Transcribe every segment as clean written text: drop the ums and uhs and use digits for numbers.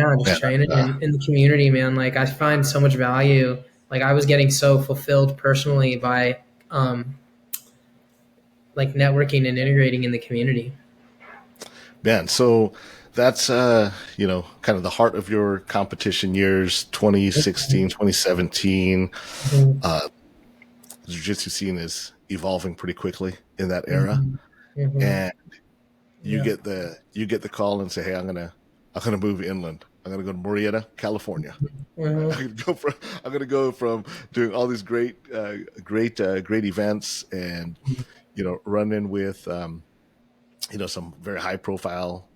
Yeah, just Man, training in the community, man. Like I find so much value. Like I was getting so fulfilled personally by um, like networking and integrating in the community. man. So that's kind of the heart of your competition years, 2016, 2017. Mhm. Uh, the jiu-jitsu scene is evolving pretty quickly in that era, Mhm. Mhm. and Yeah. you get the call and say, "Hey, I'm gonna move inland. I'm gonna go to Murrieta, California. Mhm. I'm gonna go from doing all these great events and run in with some very high profile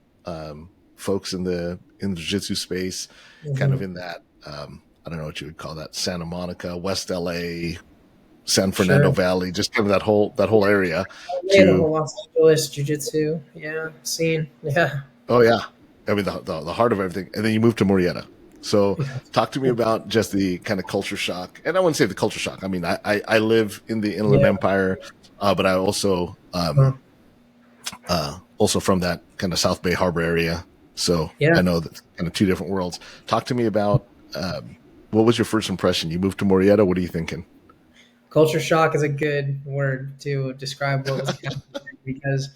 folks in the jiu-jitsu space, kind of Mhm. in that I don't know what you would call that, Santa Monica, West LA, San Fernando Sure. Valley, just kind of that whole area Yeah, the to whole Los Angeles jiu-jitsu, yeah, scene. Yeah. oh yeah, I mean the heart of everything, and then you move to Murrieta. So Yeah. talk to me about just the kind of culture shock, and I wouldn't say the culture shock. I mean, I live in the Inland Yeah. Empire, but I also from that kind of South Bay Harbor area. So Yeah. I know that's kind of two different worlds. Talk to me about what was your first impression? You moved to Murrieta. What are you thinking? Culture shock is a good word to describe what was happening because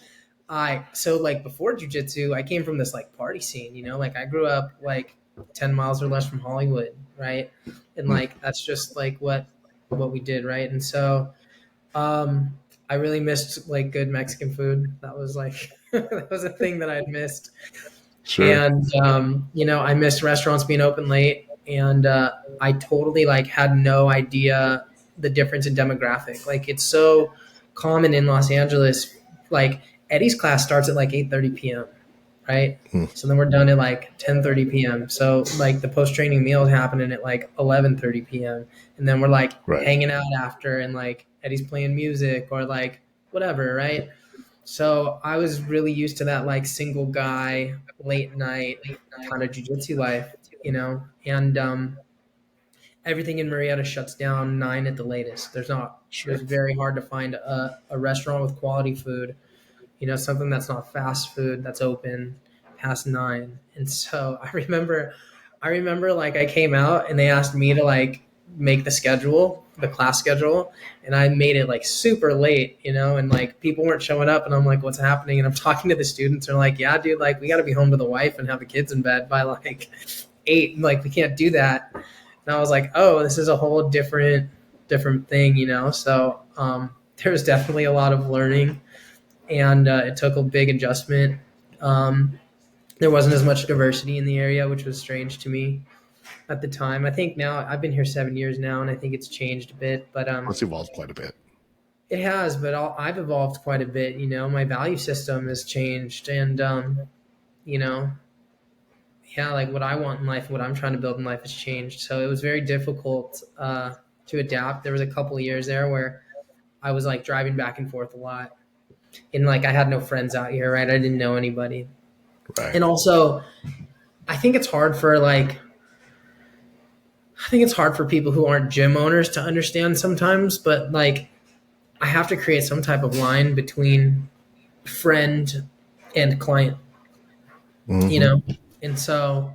like before jujitsu, I came from this like party scene, like I grew up like 10 miles or less from Hollywood, right? And Hmm, like that's just like what we did, right? And so um I really missed like good Mexican food. That was like that was a thing that I'd missed. sure. And I missed restaurants being open late, and I totally like had no idea the difference in demographic. Like it's so common in Los Angeles. Like Eddie's class starts at like 8:30 p.m., right? Hmm, So then we're done at like 10:30 p.m. So like the post training meal is happening at like 11:30 p.m. And then we're like right. hanging out after, and like Eddie's playing music or like whatever, right? So I was really used to that like single guy late night kind of jujitsu life, and everything in Murrieta shuts down 9 at the latest. There's Sure. very hard to find a restaurant with quality food, something that's not fast food that's open past 9. And so I remember like I came out and they asked me to like make the class schedule, and I made it like super late, and like people weren't showing up, and I'm like, what's happening? And I'm talking to the students, and they're like, yeah, dude, like we got to be home to the wife and have the kids in bed by like 8, and like we can't do that. And I was like, oh, this is a whole different thing, So there was definitely a lot of learning, and it took a big adjustment. Um, there wasn't as much diversity in the area, which was strange to me at the time. I think now I've been here 7 years now, and I think it's changed a bit, but Let's evolve quite a bit. it has. But I've evolved quite a bit. My value system has changed, and you know, yeah, like what I want in life, what I'm trying to build in life has changed. So it was very difficult to adapt. There was a couple of years there where I was like driving back and forth a lot, and like I had no friends out here, right? I didn't know anybody, Right. and also I think it's hard for like I think it's hard for people who aren't gym owners to understand sometimes, but like I have to create some type of line between friend and client, you Hmm. know? And so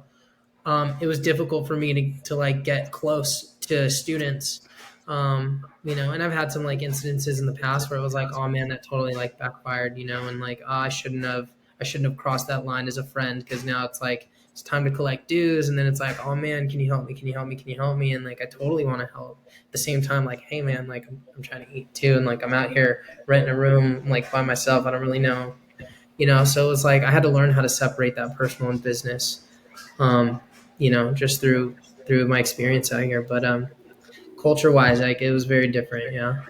it was difficult for me to like get close to students. And I've had some like incidences in the past where it was like, oh man, that totally like backfired, and like, oh, I shouldn't have crossed that line as a friend, because now it's like it's time to collect dues, and then it's like, oh man, can you help me? Can you help me? Can you help me? And like I totally want to help. At the same time, like, hey man, like I'm trying to eat too, and like I'm out here renting a room like by myself. I don't really know, So it's like I had to learn how to separate that personal and business, um, just through my experience out here. But culture wise, like it was very different. Yeah.